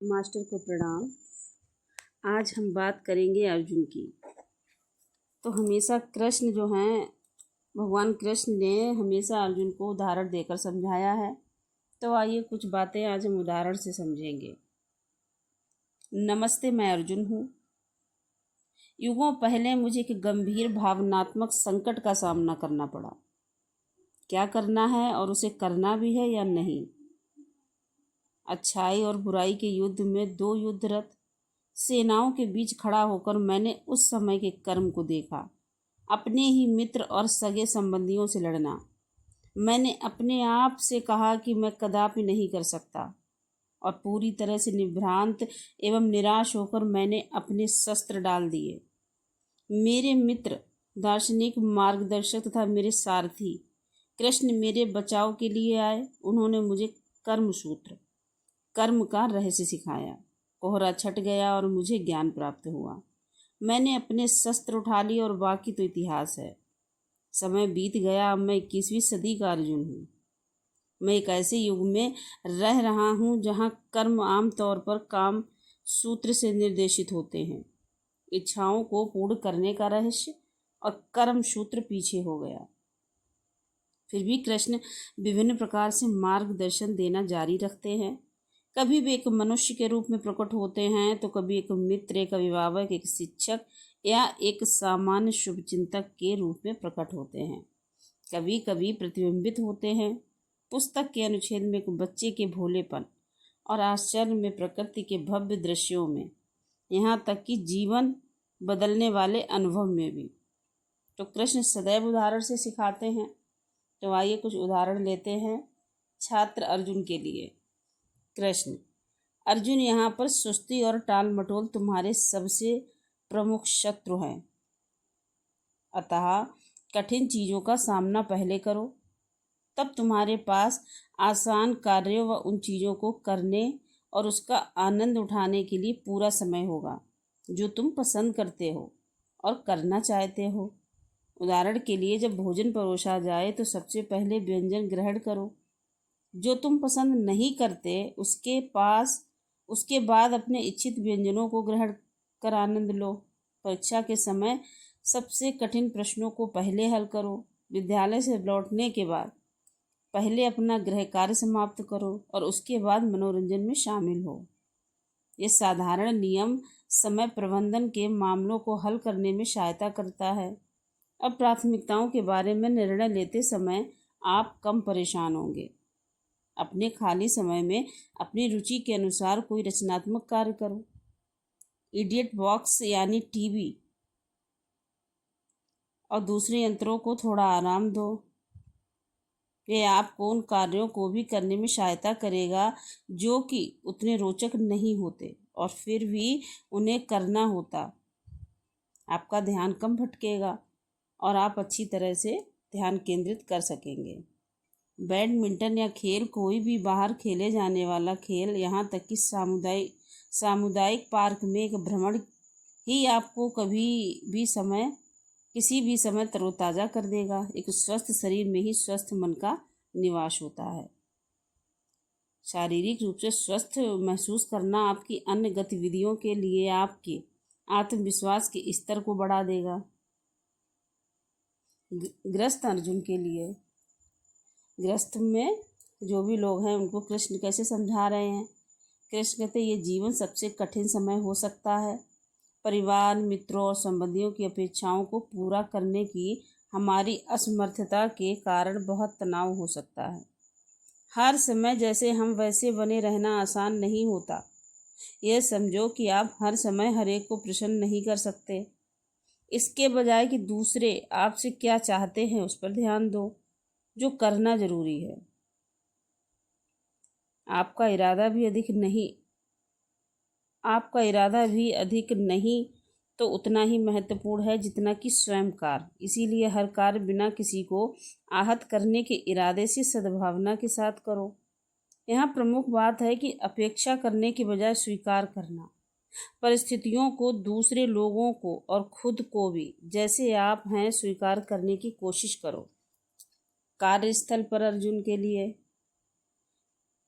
Master को प्रणाम। आज हम बात करेंगे अर्जुन की। तो हमेशा कृष्ण जो हैं, भगवान कृष्ण ने हमेशा अर्जुन को उदाहरण देकर समझाया है। तो आइए कुछ बातें आज हम उदाहरण से समझेंगे। नमस्ते, मैं अर्जुन हूँ। युगों पहले मुझे एक गंभीर भावनात्मक संकट का सामना करना पड़ा। क्या करना है और उसे करना भी है या नहीं। अच्छाई और बुराई के युद्ध में दो युद्धरत सेनाओं के बीच खड़ा होकर मैंने उस समय के कर्म को देखा। अपने ही मित्र और सगे संबंधियों से लड़ना। मैंने अपने आप से कहा कि मैं कदापि नहीं कर सकता, और पूरी तरह से निभ्रांत एवं निराश होकर मैंने अपने शस्त्र डाल दिए। मेरे मित्र, दार्शनिक, मार्गदर्शक तथा मेरे सारथी कृष्ण मेरे बचाव के लिए आए। उन्होंने मुझे कर्म का रहस्य सिखाया। कोहरा छट गया और मुझे ज्ञान प्राप्त हुआ। मैंने अपने शस्त्र उठा लिए और बाकी तो इतिहास है। समय बीत गया। अब मैं 21वीं सदी का अर्जुन हूँ। मैं एक ऐसे युग में रह रहा हूँ जहाँ कर्म आमतौर पर काम सूत्र से निर्देशित होते हैं। इच्छाओं को पूर्ण करने का रहस्य और कर्म सूत्र पीछे हो गया। फिर भी कृष्ण विभिन्न प्रकार से मार्गदर्शन देना जारी रखते हैं। कभी भी एक मनुष्य के रूप में प्रकट होते हैं, तो कभी एक मित्र, एक अभिभावक, एक शिक्षक या एक सामान्य शुभचिंतक के रूप में प्रकट होते हैं। कभी कभी प्रतिबिंबित होते हैं पुस्तक के अनुच्छेद में एक बच्चे के भोलेपन और आश्चर्य में, प्रकृति के भव्य दृश्यों में, यहाँ तक कि जीवन बदलने वाले अनुभव में भी। तो कृष्ण सदैव उदाहरण से सिखाते हैं। तो आइए कुछ उदाहरण लेते हैं। छात्र अर्जुन के लिए कृष्ण: अर्जुन, यहाँ पर सुस्ती और टाल मटोल तुम्हारे सबसे प्रमुख शत्रु हैं। अतः कठिन चीज़ों का सामना पहले करो, तब तुम्हारे पास आसान कार्यों व उन चीज़ों को करने और उसका आनंद उठाने के लिए पूरा समय होगा जो तुम पसंद करते हो और करना चाहते हो। उदाहरण के लिए, जब भोजन परोसा जाए तो सबसे पहले व्यंजन ग्रहण करो जो तुम पसंद नहीं करते। उसके बाद अपने इच्छित व्यंजनों को ग्रहण कर आनंद लो। परीक्षा के समय सबसे कठिन प्रश्नों को पहले हल करो। विद्यालय से लौटने के बाद पहले अपना गृह कार्य समाप्त करो और उसके बाद मनोरंजन में शामिल हो। ये साधारण नियम समय प्रबंधन के मामलों को हल करने में सहायता करता है। अब प्राथमिकताओं के बारे में निर्णय लेते समय आप कम परेशान होंगे। अपने खाली समय में अपनी रुचि के अनुसार कोई रचनात्मक कार्य करो। इडियट बॉक्स यानी टीवी और दूसरे यंत्रों को थोड़ा आराम दो। ये आपको उन कार्यों को भी करने में सहायता करेगा जो कि उतने रोचक नहीं होते, और फिर भी उन्हें करना होता। आपका ध्यान कम भटकेगा और आप अच्छी तरह से ध्यान केंद्रित कर सकेंगे। बैडमिंटन या खेल कोई भी बाहर खेले जाने वाला खेल, यहाँ तक कि सामुदायिक पार्क में एक भ्रमण ही आपको किसी भी समय तरोताज़ा कर देगा। एक स्वस्थ शरीर में ही स्वस्थ मन का निवास होता है। शारीरिक रूप से स्वस्थ महसूस करना आपकी अन्य गतिविधियों के लिए आपके आत्मविश्वास के स्तर को बढ़ा देगा। ग्रस्त अर्जुन के लिए, ग्रस्त में जो भी लोग हैं उनको कृष्ण कैसे समझा रहे हैं। कृष्ण कहते ये जीवन सबसे कठिन समय हो सकता है। परिवार, मित्रों और संबंधियों की अपेक्षाओं को पूरा करने की हमारी असमर्थता के कारण बहुत तनाव हो सकता है। हर समय जैसे हम वैसे बने रहना आसान नहीं होता। यह समझो कि आप हर समय हर एक को प्रसन्न नहीं कर सकते। इसके बजाय कि दूसरे आपसे क्या चाहते हैं उस पर ध्यान दो जो करना जरूरी है। आपका इरादा भी अधिक नहीं तो उतना ही महत्वपूर्ण है जितना कि स्वयं कार्य। इसीलिए हर कार्य बिना किसी को आहत करने के इरादे से सद्भावना के साथ करो। यहाँ प्रमुख बात है कि अपेक्षा करने के बजाय स्वीकार करना। परिस्थितियों को, दूसरे लोगों को और खुद को भी जैसे आप हैं स्वीकार करने की कोशिश करो। कार्यस्थल पर अर्जुन के लिए,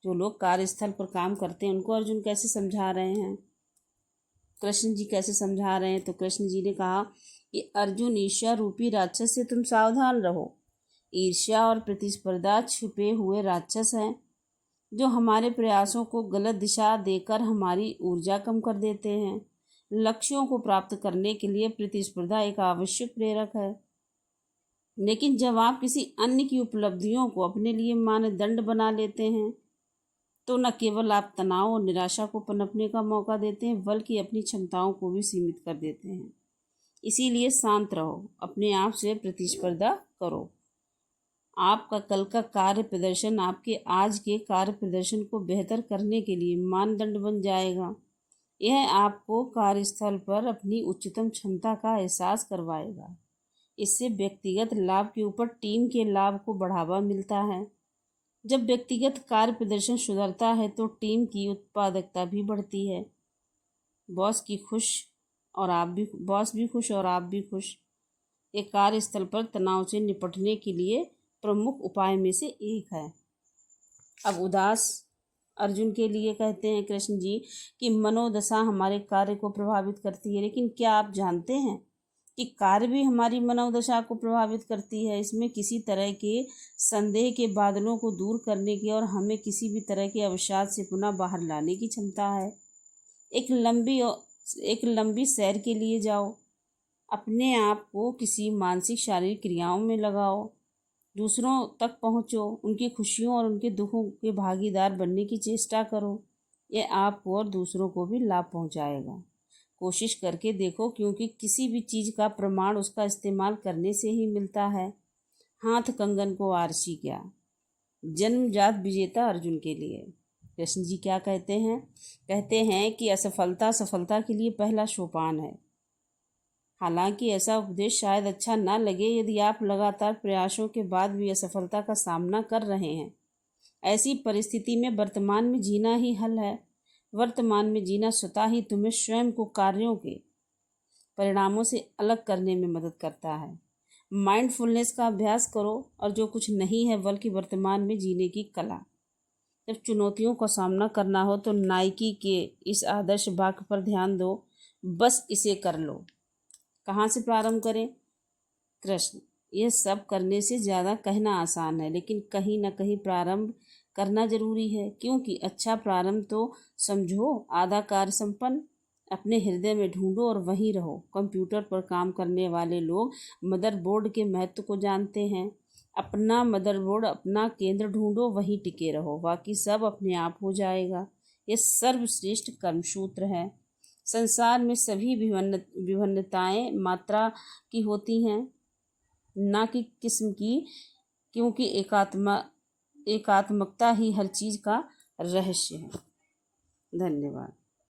जो लोग कार्यस्थल पर काम करते हैं उनको अर्जुन कैसे समझा रहे हैं, कृष्ण जी कैसे समझा रहे हैं। तो कृष्ण जी ने कहा कि अर्जुन, ईर्ष्या रूपी राक्षस से तुम सावधान रहो। ईर्ष्या और प्रतिस्पर्धा छुपे हुए राक्षस हैं जो हमारे प्रयासों को गलत दिशा देकर हमारी ऊर्जा कम कर देते हैं। लक्ष्यों को प्राप्त करने के लिए प्रतिस्पर्धा एक आवश्यक प्रेरक है, लेकिन जब आप किसी अन्य की उपलब्धियों को अपने लिए मानदंड बना लेते हैं तो न केवल आप तनाव और निराशा को पनपने का मौका देते हैं बल्कि अपनी क्षमताओं को भी सीमित कर देते हैं। इसीलिए शांत रहो, अपने आप से प्रतिस्पर्धा करो। आपका कल का कार्य प्रदर्शन आपके आज के कार्य प्रदर्शन को बेहतर करने के लिए मानदंड बन जाएगा। यह आपको कार्यस्थल पर अपनी उच्चतम क्षमता का एहसास करवाएगा। इससे व्यक्तिगत लाभ के ऊपर टीम के लाभ को बढ़ावा मिलता है। जब व्यक्तिगत कार्य प्रदर्शन सुधरता है तो टीम की उत्पादकता भी बढ़ती है। बॉस भी खुश और आप भी खुश। एक कार्यस्थल पर तनाव से निपटने के लिए प्रमुख उपाय में से एक है। अब उदास अर्जुन के लिए कहते हैं कृष्ण जी कि मनोदशा हमारे कार्य को प्रभावित करती है, लेकिन क्या आप जानते हैं कि कार्य भी हमारी मनोदशा को प्रभावित करती है। इसमें किसी तरह के संदेह के बादलों को दूर करने की और हमें किसी भी तरह के अवसाद से पुनः बाहर लाने की क्षमता है। एक लंबी सैर के लिए जाओ, अपने आप को किसी मानसिक शारीरिक क्रियाओं में लगाओ, दूसरों तक पहुँचो, उनकी खुशियों और उनके दुखों के भागीदार बनने की चेष्टा करो। यह आपको और दूसरों को भी लाभ पहुँचाएगा। कोशिश करके देखो, क्योंकि किसी भी चीज़ का प्रमाण उसका इस्तेमाल करने से ही मिलता है। हाथ कंगन को आरसी क्या। जन्मजात विजेता अर्जुन के लिए कृष्ण जी क्या कहते हैं कि असफलता सफलता के लिए पहला सोपान है। हालांकि ऐसा उपदेश शायद अच्छा ना लगे यदि आप लगातार प्रयासों के बाद भी असफलता का सामना कर रहे हैं। ऐसी परिस्थिति में वर्तमान में जीना ही हल है। वर्तमान में जीना स्वतः ही तुम्हें स्वयं को कार्यों के परिणामों से अलग करने में मदद करता है। माइंडफुलनेस का अभ्यास करो और जो कुछ नहीं है बल्कि वर्तमान में जीने की कला। जब चुनौतियों का सामना करना हो तो नाइकी के इस आदर्श वाक्य पर ध्यान दो, बस इसे कर लो। कहाँ से प्रारंभ करें? कृष्ण, यह सब करने से ज़्यादा कहना आसान है, लेकिन कहीं ना कहीं प्रारंभ करना जरूरी है, क्योंकि अच्छा प्रारंभ तो समझो आधा कार्य संपन्न। अपने हृदय में ढूंढो और वहीं रहो। कंप्यूटर पर काम करने वाले लोग मदरबोर्ड के महत्व को जानते हैं। अपना मदरबोर्ड, अपना केंद्र ढूंढो, वहीं टिके रहो, बाकी सब अपने आप हो जाएगा। यह सर्वश्रेष्ठ कर्मसूत्र है। संसार में सभी विभिन्नताएं मात्रा की होती हैं, ना कि किस्म की, क्योंकि एकात्मकता ही हर चीज़ का रहस्य है। धन्यवाद।